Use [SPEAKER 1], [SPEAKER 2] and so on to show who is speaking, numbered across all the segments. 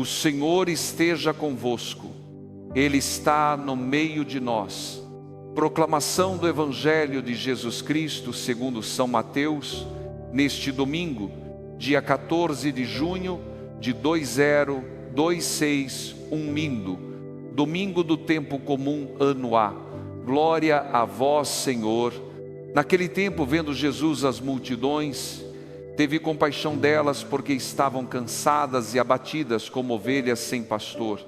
[SPEAKER 1] O Senhor esteja convosco, Ele está no meio de nós. Proclamação do Evangelho de Jesus Cristo segundo São Mateus, neste domingo, dia 14 de junho de 2026, Mindo, domingo do tempo comum, ano A. Glória a vós, Senhor. Naquele tempo, vendo Jesus as multidões, teve compaixão delas, porque estavam cansadas e abatidas como ovelhas sem pastor.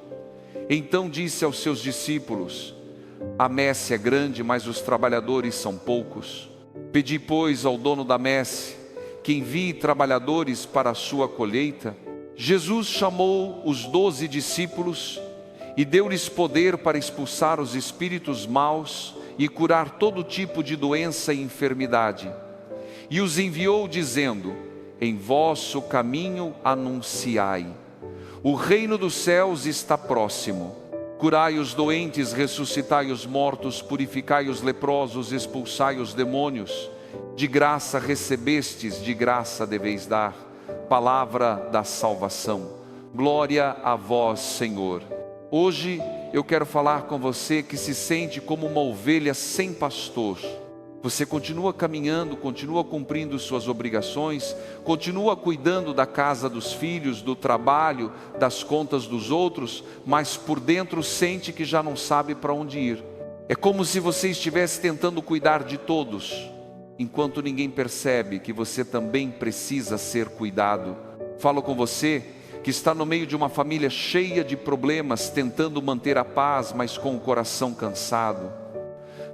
[SPEAKER 1] Então disse aos seus discípulos: a messe é grande, mas os trabalhadores são poucos. Pedi, pois, ao dono da messe que envie trabalhadores para a sua colheita. Jesus chamou os 12 discípulos e deu-lhes poder para expulsar os espíritos maus e curar todo tipo de doença e enfermidade. E os enviou dizendo: em vosso caminho anunciai, o reino dos céus está próximo. Curai os doentes, ressuscitai os mortos, purificai os leprosos, expulsai os demônios. De graça recebestes, de graça deveis dar. Palavra da salvação. Glória a vós, Senhor. Hoje eu quero falar com você que se sente como uma ovelha sem pastor. Você continua caminhando, continua cumprindo suas obrigações, continua cuidando da casa dos filhos, do trabalho, das contas dos outros, mas por dentro sente que já não sabe para onde ir. É como se você estivesse tentando cuidar de todos, enquanto ninguém percebe que você também precisa ser cuidado. Falo com você que está no meio de uma família cheia de problemas, tentando manter a paz, mas com o coração cansado.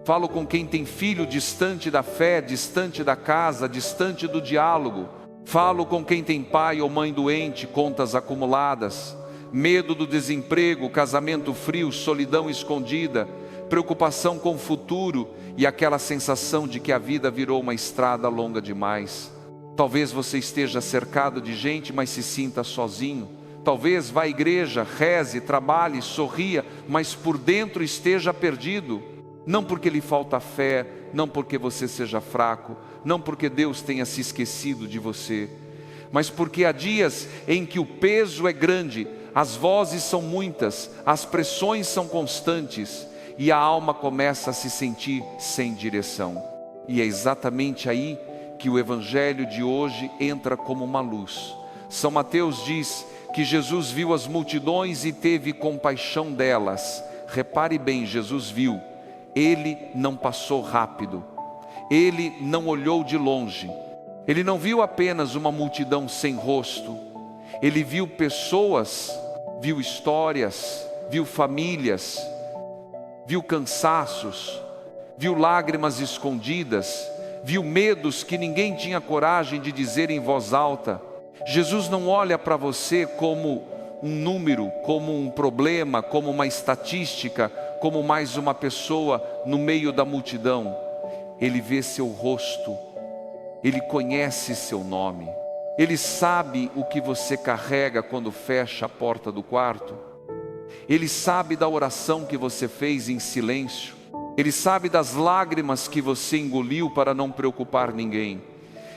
[SPEAKER 1] Falo com quem tem filho distante da fé, distante da casa, distante do diálogo. Falo com quem tem pai ou mãe doente, contas acumuladas, medo do desemprego, casamento frio, solidão escondida, preocupação com o futuro e aquela sensação de que a vida virou uma estrada longa demais. Talvez você esteja cercado de gente, mas se sinta sozinho. Talvez vá à igreja, reze, trabalhe, sorria, mas por dentro esteja perdido. Não porque lhe falta fé, não porque você seja fraco, não porque Deus tenha se esquecido de você, mas porque há dias em que o peso é grande, as vozes são muitas, as pressões são constantes e a alma começa a se sentir sem direção. E é exatamente aí que o Evangelho de hoje entra como uma luz. São Mateus diz que Jesus viu as multidões e teve compaixão delas. Repare bem, Jesus viu. Ele não passou rápido. Ele não olhou de longe. Ele não viu apenas uma multidão sem rosto. Ele viu pessoas, viu histórias, viu famílias, viu cansaços, viu lágrimas escondidas, viu medos que ninguém tinha coragem de dizer em voz alta. Jesus não olha para você como um número, como um problema, como uma estatística, como mais uma pessoa no meio da multidão. Ele vê seu rosto, Ele conhece seu nome, Ele sabe o que você carrega quando fecha a porta do quarto, Ele sabe da oração que você fez em silêncio, Ele sabe das lágrimas que você engoliu para não preocupar ninguém,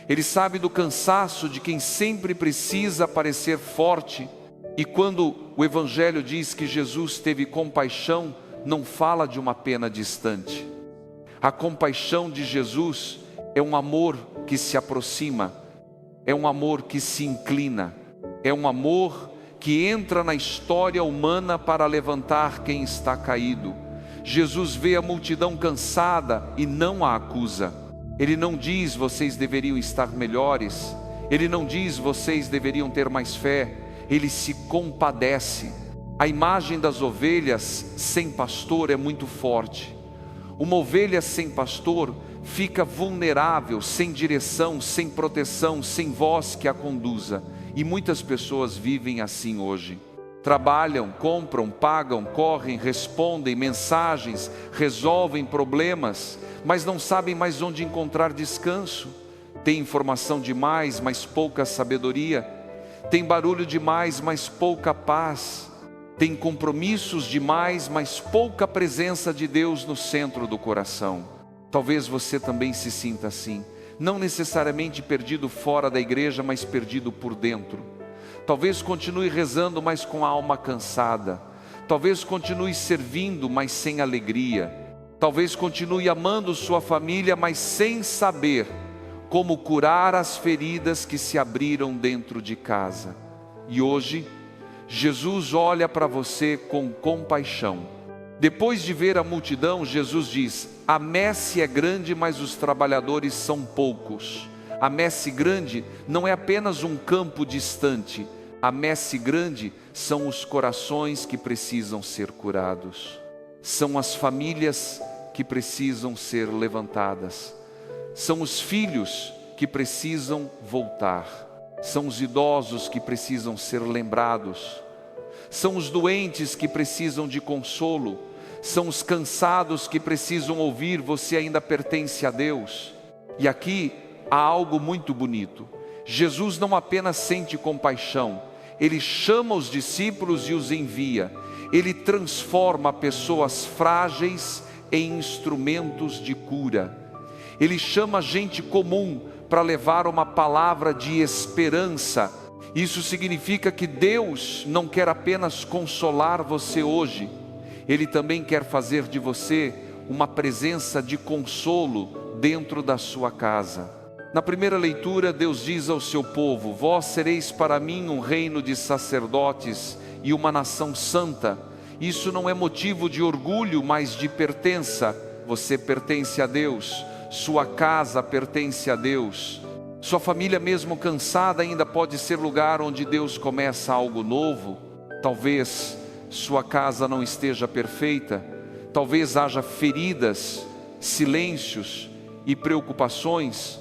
[SPEAKER 1] Ele sabe do cansaço de quem sempre precisa parecer forte. E quando o Evangelho diz que Jesus teve compaixão, não fala de uma pena distante. A compaixão de Jesus é um amor que se aproxima, é um amor que se inclina, é um amor que entra na história humana para levantar quem está caído. Jesus vê a multidão cansada e não a acusa. Ele não diz: vocês deveriam estar melhores. Ele não diz: vocês deveriam ter mais fé. Ele se compadece. A imagem das ovelhas sem pastor é muito forte. Uma ovelha sem pastor fica vulnerável, sem direção, sem proteção, sem voz que a conduza. E muitas pessoas vivem assim hoje. Trabalham, compram, pagam, correm, respondem mensagens, resolvem problemas, mas não sabem mais onde encontrar descanso. Tem informação demais, mas pouca sabedoria. Tem barulho demais, mas pouca paz. Tem compromissos demais, mas pouca presença de Deus no centro do coração. Talvez você também se sinta assim. Não necessariamente perdido fora da igreja, mas perdido por dentro. Talvez continue rezando, mas com a alma cansada. Talvez continue servindo, mas sem alegria. Talvez continue amando sua família, mas sem saber como curar as feridas que se abriram dentro de casa. E hoje, Jesus olha para você com compaixão. Depois de ver a multidão, Jesus diz: a messe é grande, mas os trabalhadores são poucos. A messe grande não é apenas um campo distante. A messe grande são os corações que precisam ser curados. São as famílias que precisam ser levantadas. São os filhos que precisam voltar. São os idosos que precisam ser lembrados. São os doentes que precisam de consolo. São os cansados que precisam ouvir: você ainda pertence a Deus. E aqui há algo muito bonito. Jesus não apenas sente compaixão, Ele chama os discípulos e os envia. Ele transforma pessoas frágeis em instrumentos de cura. Ele chama gente comum para levar uma palavra de esperança. Isso significa que Deus não quer apenas consolar você hoje, Ele também quer fazer de você uma presença de consolo dentro da sua casa. Na primeira leitura, Deus diz ao seu povo: vós sereis para mim um reino de sacerdotes e uma nação santa. Isso não é motivo de orgulho, mas de pertença. Você pertence a Deus, sua casa pertence a Deus. Sua família, mesmo cansada, ainda pode ser lugar onde Deus começa algo novo. Talvez sua casa não esteja perfeita, talvez haja feridas, silêncios e preocupações,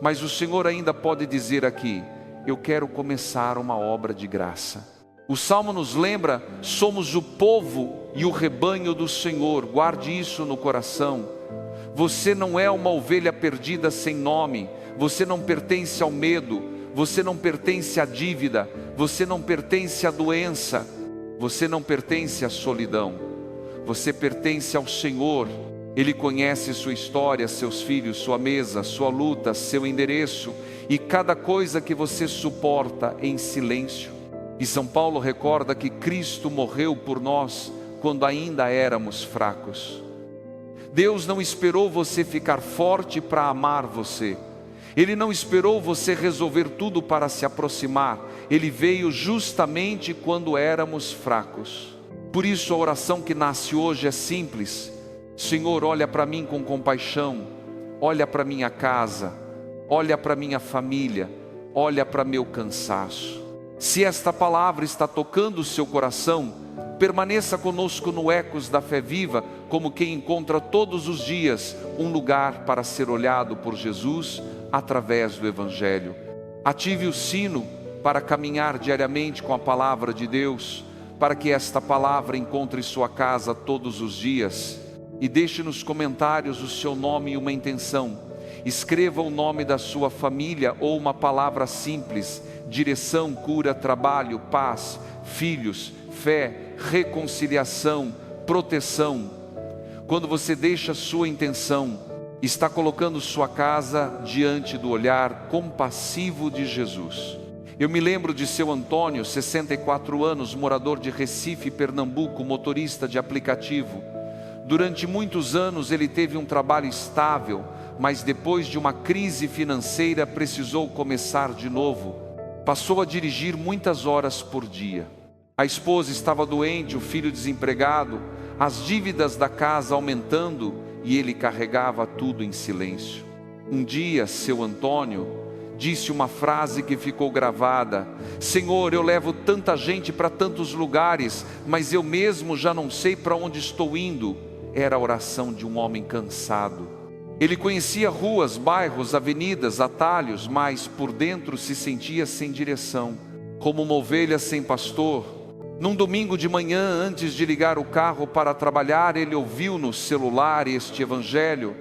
[SPEAKER 1] mas o Senhor ainda pode dizer aqui: eu quero começar uma obra de graça. O Salmo nos lembra: somos o povo e o rebanho do Senhor. Guarde isso no coração. Você não é uma ovelha perdida sem nome. Você não pertence ao medo. Você não pertence à dívida. Você não pertence à doença. Você não pertence à solidão. Você pertence ao Senhor. Ele conhece sua história, seus filhos, sua mesa, sua luta, seu endereço e cada coisa que você suporta em silêncio. E São Paulo recorda que Cristo morreu por nós quando ainda éramos fracos. Deus não esperou você ficar forte para amar você. Ele não esperou você resolver tudo para se aproximar. Ele veio justamente quando éramos fracos. Por isso a oração que nasce hoje é simples: Senhor, olha para mim com compaixão, olha para minha casa, olha para minha família, olha para meu cansaço. Se esta palavra está tocando o seu coração, permaneça conosco no Ecos da Fé Viva, como quem encontra todos os dias um lugar para ser olhado por Jesus através do Evangelho. Ative o sino para caminhar diariamente com a palavra de Deus, para que esta palavra encontre sua casa todos os dias. E deixe nos comentários o seu nome e uma intenção. Escreva o nome da sua família ou uma palavra simples: direção, cura, trabalho, paz, filhos, fé, reconciliação, proteção. Quando você deixa sua intenção, está colocando sua casa diante do olhar compassivo de Jesus. Eu me lembro de seu Antônio, 64 anos, morador de Recife, Pernambuco, motorista de aplicativo. Durante muitos anos ele teve um trabalho estável, mas depois de uma crise financeira precisou começar de novo. Passou a dirigir muitas horas por dia. A esposa estava doente, o filho desempregado, as dívidas da casa aumentando e ele carregava tudo em silêncio. Um dia, seu Antônio disse uma frase que ficou gravada: Senhor, eu levo tanta gente para tantos lugares, mas eu mesmo já não sei para onde estou indo. Era a oração de um homem cansado. Ele conhecia ruas, bairros, avenidas, atalhos, mas por dentro se sentia sem direção, como uma ovelha sem pastor. Num domingo de manhã, antes de ligar o carro para trabalhar, ele ouviu no celular este evangelho.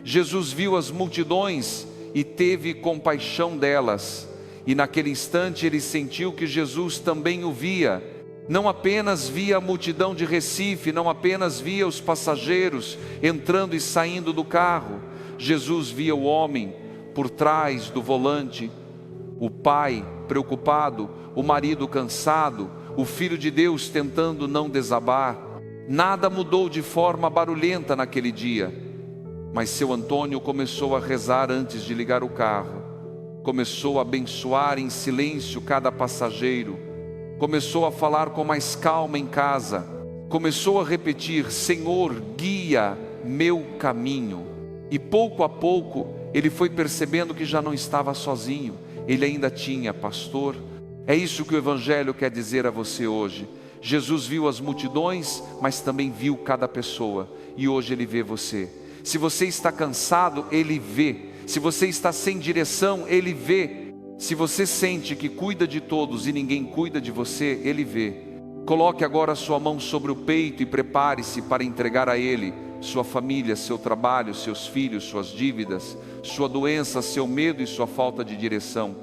[SPEAKER 1] Jesus viu as multidões e teve compaixão delas. E naquele instante ele sentiu que Jesus também o via. Não apenas via a multidão de Recife, não apenas via os passageiros entrando e saindo do carro. Jesus via o homem por trás do volante, o pai preocupado, o marido cansado, o Filho de Deus tentando não desabar. Nada mudou de forma barulhenta naquele dia, mas seu Antônio começou a rezar antes de ligar o carro, começou a abençoar em silêncio cada passageiro, começou a falar com mais calma em casa, começou a repetir: Senhor, guia meu caminho. E pouco a pouco ele foi percebendo que já não estava sozinho, ele ainda tinha pastor. É isso que o Evangelho quer dizer a você hoje. Jesus viu as multidões, mas também viu cada pessoa, e hoje ele vê você. Se você está cansado, ele vê. Se você está sem direção, ele vê. Se você sente que cuida de todos e ninguém cuida de você, ele vê. Coloque agora a sua mão sobre o peito e prepare-se para entregar a ele sua família, seu trabalho, seus filhos, suas dívidas, sua doença, seu medo e sua falta de direção.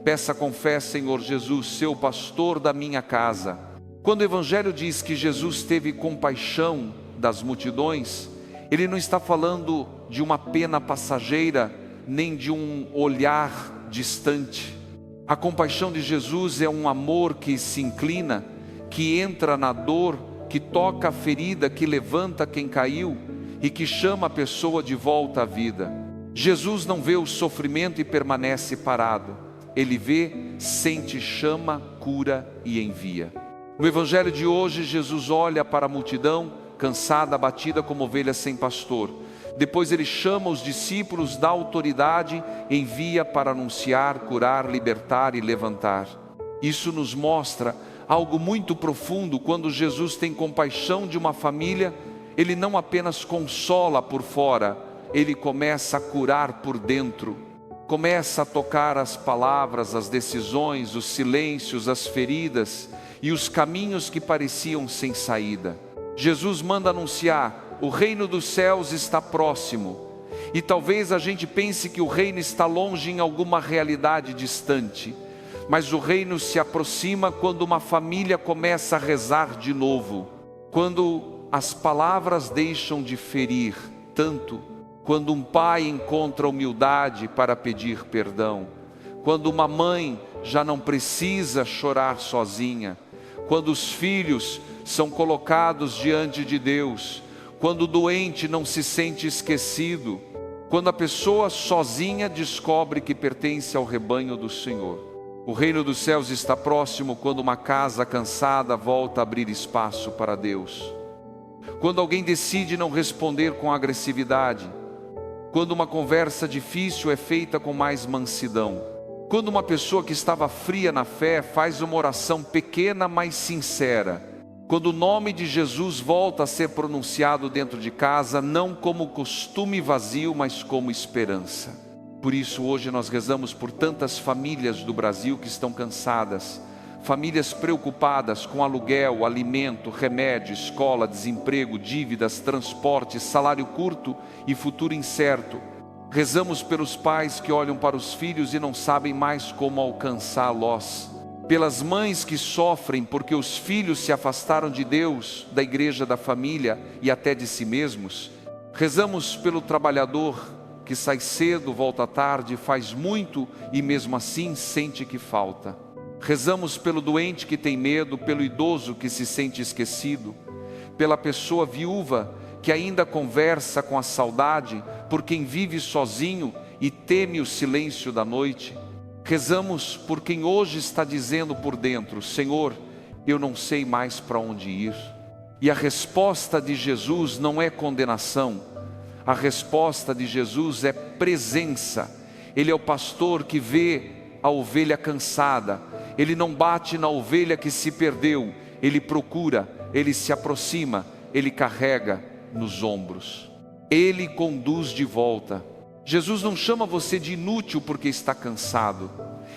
[SPEAKER 1] Peça com fé: Senhor Jesus, seu pastor da minha casa. Quando o Evangelho diz que Jesus teve compaixão das multidões, ele não está falando de uma pena passageira, nem de um olhar distante. A compaixão de Jesus é um amor que se inclina, que entra na dor, que toca a ferida, que levanta quem caiu e que chama a pessoa de volta à vida. Jesus não vê o sofrimento e permanece parado. Ele vê, sente, chama, cura e envia. No Evangelho de hoje, Jesus olha para a multidão, cansada, abatida como ovelha sem pastor. Depois ele chama os discípulos, dá autoridade, envia para anunciar, curar, libertar e levantar. Isso nos mostra algo muito profundo. Quando Jesus tem compaixão de uma família, ele não apenas consola por fora, ele começa a curar por dentro. Começa a tocar as palavras, as decisões, os silêncios, as feridas e os caminhos que pareciam sem saída. Jesus manda anunciar: o reino dos céus está próximo. E talvez a gente pense que o reino está longe em alguma realidade distante, mas o reino se aproxima quando uma família começa a rezar de novo, quando as palavras deixam de ferir tanto, quando um pai encontra humildade para pedir perdão, quando uma mãe já não precisa chorar sozinha, quando os filhos são colocados diante de Deus, quando o doente não se sente esquecido, quando a pessoa sozinha descobre que pertence ao rebanho do Senhor. O reino dos céus está próximo quando uma casa cansada volta a abrir espaço para Deus. Quando alguém decide não responder com agressividade, quando uma conversa difícil é feita com mais mansidão, quando uma pessoa que estava fria na fé faz uma oração pequena, mas sincera, quando o nome de Jesus volta a ser pronunciado dentro de casa, não como costume vazio, mas como esperança. Por isso hoje nós rezamos por tantas famílias do Brasil que estão cansadas, famílias preocupadas com aluguel, alimento, remédio, escola, desemprego, dívidas, transporte, salário curto e futuro incerto. Rezamos pelos pais que olham para os filhos e não sabem mais como alcançá-los, pelas mães que sofrem porque os filhos se afastaram de Deus, da igreja, da família e até de si mesmos. Rezamos pelo trabalhador que sai cedo, volta tarde, faz muito e mesmo assim sente que falta. Rezamos pelo doente que tem medo, pelo idoso que se sente esquecido, pela pessoa viúva que ainda conversa com a saudade, por quem vive sozinho e teme o silêncio da noite. Rezamos por quem hoje está dizendo por dentro: Senhor, eu não sei mais para onde ir. E a resposta de Jesus não é condenação, a resposta de Jesus é presença. Ele é o pastor que vê a ovelha cansada, ele não bate na ovelha que se perdeu, ele procura, ele se aproxima, ele carrega nos ombros, ele conduz de volta. Jesus não chama você de inútil porque está cansado,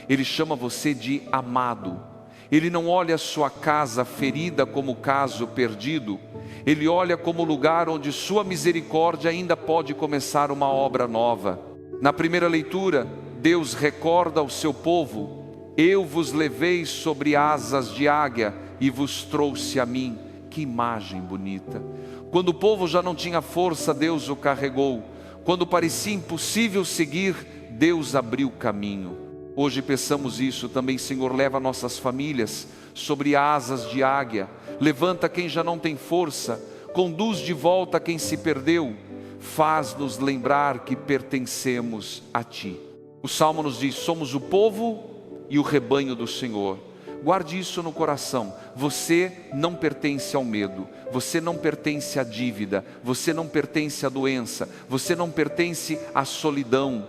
[SPEAKER 1] ele chama você de amado. Ele não olha a sua casa ferida como caso perdido, ele olha como lugar onde sua misericórdia ainda pode começar uma obra nova. Na primeira leitura, Deus recorda ao seu povo: eu vos levei sobre asas de águia e vos trouxe a mim. Que imagem bonita! Quando o povo já não tinha força, Deus o carregou. Quando parecia impossível seguir, Deus abriu caminho. Hoje peçamos isso também, Senhor. Leva nossas famílias sobre asas de águia, levanta quem já não tem força, conduz de volta quem se perdeu, faz-nos lembrar que pertencemos a Ti. O Salmo nos diz: somos o povo e o rebanho do Senhor. Guarde isso no coração. Você não pertence ao medo, você não pertence à dívida, você não pertence à doença, você não pertence à solidão,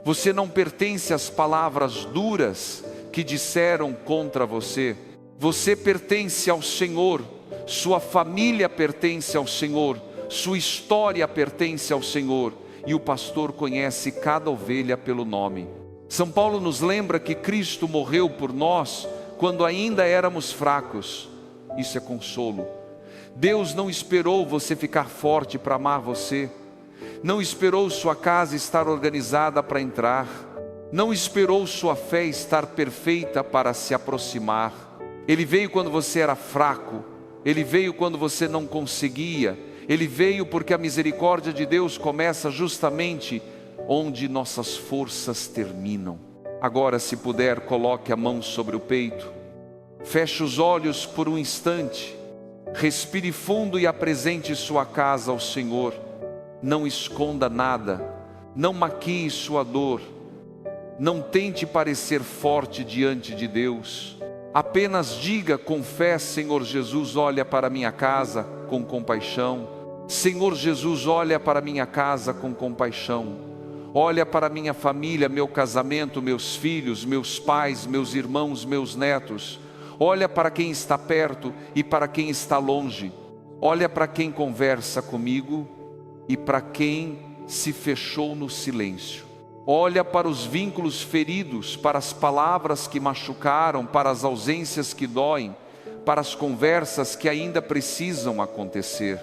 [SPEAKER 1] você não pertence às palavras duras que disseram contra você. Você pertence ao Senhor, sua família pertence ao Senhor, sua história pertence ao Senhor, e o pastor conhece cada ovelha pelo nome. São Paulo nos lembra que Cristo morreu por nós quando ainda éramos fracos. Isso é consolo. Deus não esperou você ficar forte para amar você, não esperou sua casa estar organizada para entrar, não esperou sua fé estar perfeita para se aproximar. Ele veio quando você era fraco, Ele veio quando você não conseguia, Ele veio porque a misericórdia de Deus começa justamente onde nossas forças terminam. Agora, se puder, coloque a mão sobre o peito, feche os olhos por um instante, respire fundo e apresente sua casa ao Senhor. Não esconda nada, não maquie sua dor, não tente parecer forte diante de Deus. Apenas diga com fé: Senhor Jesus, olha para minha casa com compaixão. Senhor Jesus, olha para minha casa com compaixão. Olha para minha família, meu casamento, meus filhos, meus pais, meus irmãos, meus netos. Olha para quem está perto e para quem está longe. Olha para quem conversa comigo e para quem se fechou no silêncio. Olha para os vínculos feridos, para as palavras que machucaram, para as ausências que doem, para as conversas que ainda precisam acontecer.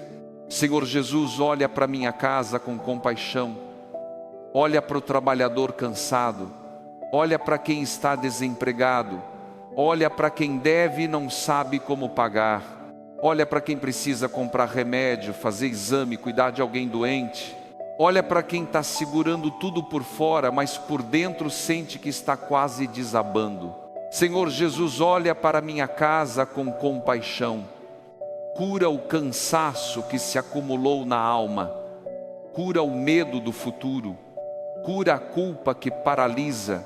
[SPEAKER 1] Senhor Jesus, olha para minha casa com compaixão. Olha para o trabalhador cansado, olha para quem está desempregado, olha para quem deve e não sabe como pagar, olha para quem precisa comprar remédio, fazer exame, cuidar de alguém doente, olha para quem está segurando tudo por fora, mas por dentro sente que está quase desabando. Senhor Jesus, olha para minha casa com compaixão, cura o cansaço que se acumulou na alma, cura o medo do futuro, cura a culpa que paralisa,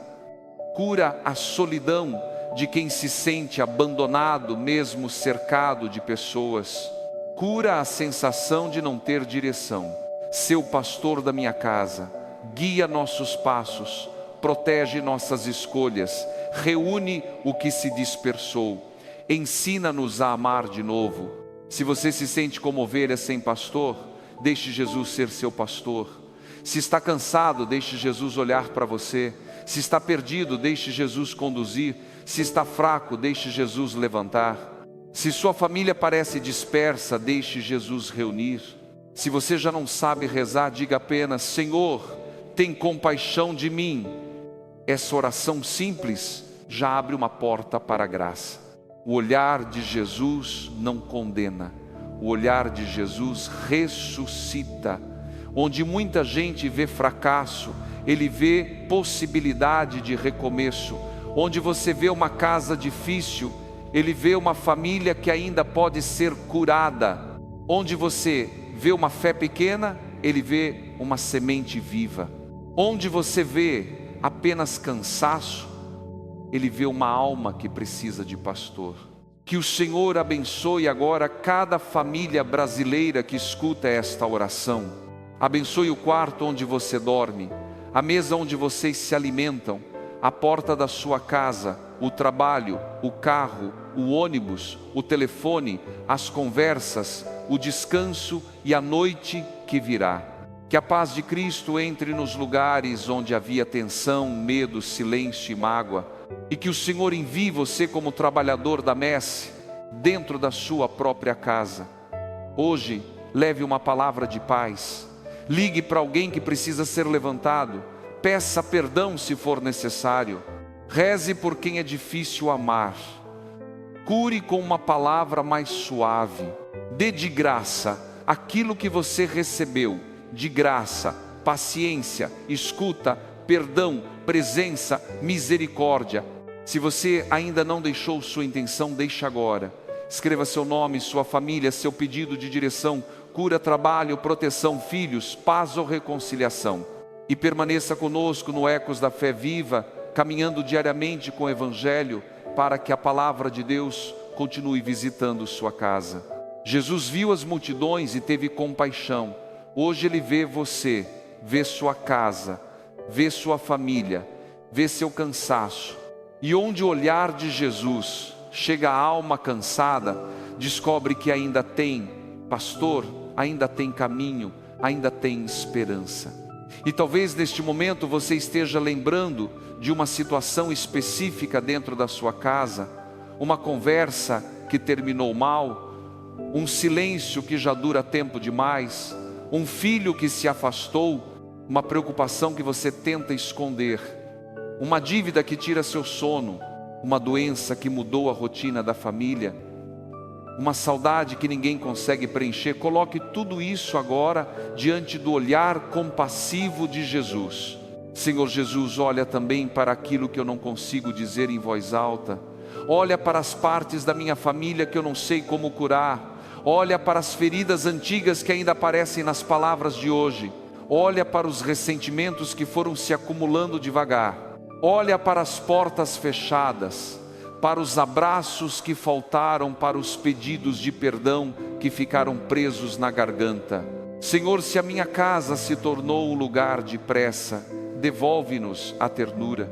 [SPEAKER 1] cura a solidão de quem se sente abandonado, mesmo cercado de pessoas. Cura a sensação de não ter direção. Seu pastor da minha casa, guia nossos passos, protege nossas escolhas, reúne o que se dispersou, ensina-nos a amar de novo. Se você se sente como ovelha sem pastor, deixe Jesus ser seu pastor. Se está cansado, deixe Jesus olhar para você. Se está perdido, deixe Jesus conduzir. Se está fraco, deixe Jesus levantar. Se sua família parece dispersa, deixe Jesus reunir. Se você já não sabe rezar, diga apenas: Senhor, tem compaixão de mim. Essa oração simples já abre uma porta para a graça. O olhar de Jesus não condena. O olhar de Jesus ressuscita. Onde muita gente vê fracasso, Ele vê possibilidade de recomeço. Onde você vê uma casa difícil, Ele vê uma família que ainda pode ser curada. Onde você vê uma fé pequena, Ele vê uma semente viva. Onde você vê apenas cansaço, Ele vê uma alma que precisa de pastor. Que o Senhor abençoe agora cada família brasileira que escuta esta oração. Abençoe o quarto onde você dorme, a mesa onde vocês se alimentam, a porta da sua casa, o trabalho, o carro, o ônibus, o telefone, as conversas, o descanso e a noite que virá. Que a paz de Cristo entre nos lugares onde havia tensão, medo, silêncio e mágoa, e que o Senhor envie você como trabalhador da messe dentro da sua própria casa. Hoje, leve uma palavra de paz. Ligue para alguém que precisa ser levantado. Peça perdão se for necessário. Reze por quem é difícil amar. Cure com uma palavra mais suave. Dê de graça aquilo que você recebeu. De graça, paciência, escuta, perdão, presença, misericórdia. Se você ainda não deixou sua intenção, deixe agora. Escreva seu nome, sua família, seu pedido de direção, cura, trabalho, proteção, filhos, paz ou reconciliação. E permaneça conosco no Ecos da Fé Viva, caminhando diariamente com o Evangelho, para que a palavra de Deus continue visitando sua casa. Jesus viu as multidões e teve compaixão. Hoje Ele vê você, vê sua casa, vê sua família, vê seu cansaço. E onde o olhar de Jesus chega a alma cansada, descobre que ainda tem pastor, ainda tem caminho, ainda tem esperança. E talvez neste momento você esteja lembrando de uma situação específica dentro da sua casa, uma conversa que terminou mal, um silêncio que já dura tempo demais, um filho que se afastou, uma preocupação que você tenta esconder, uma dívida que tira seu sono, uma doença que mudou a rotina da família, uma saudade que ninguém consegue preencher. Coloque tudo isso agora diante do olhar compassivo de Jesus. Senhor Jesus, olha também para aquilo que eu não consigo dizer em voz alta. Olha para as partes da minha família que eu não sei como curar. Olha para as feridas antigas que ainda aparecem nas palavras de hoje. Olha para os ressentimentos que foram se acumulando devagar. Olha para as portas fechadas, para os abraços que faltaram, para os pedidos de perdão que ficaram presos na garganta. Senhor, se a minha casa se tornou um lugar de pressa, devolve-nos a ternura.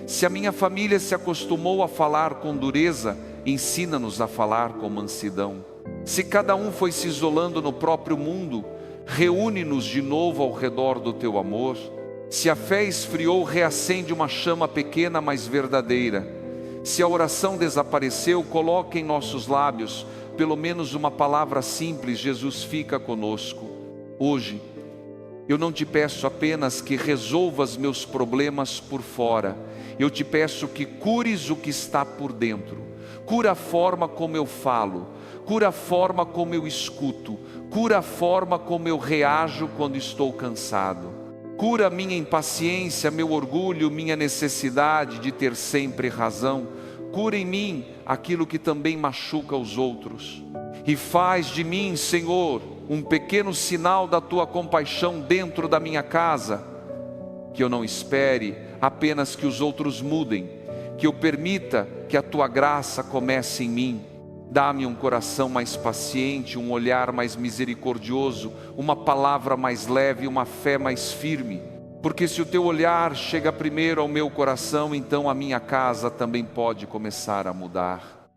[SPEAKER 1] Se a minha família se acostumou a falar com dureza, ensina-nos a falar com mansidão. Se cada um foi se isolando no próprio mundo, reúne-nos de novo ao redor do teu amor. Se a fé esfriou, reacende uma chama pequena, mas verdadeira. Se a oração desapareceu, coloque em nossos lábios pelo menos uma palavra simples: Jesus fica conosco. Hoje, eu não te peço apenas que resolvas meus problemas por fora, eu te peço que cures o que está por dentro. Cura a forma como eu falo, cura a forma como eu escuto, cura a forma como eu reajo quando estou cansado. Cura minha impaciência, meu orgulho, minha necessidade de ter sempre razão. Cura em mim aquilo que também machuca os outros. E faz de mim, Senhor, um pequeno sinal da tua compaixão dentro da minha casa. Que eu não espere apenas que os outros mudem, que eu permita que a tua graça comece em mim. Dá-me um coração mais paciente, um olhar mais misericordioso, uma palavra mais leve, uma fé mais firme. Porque se o teu olhar chega primeiro ao meu coração, então a minha casa também pode começar a mudar.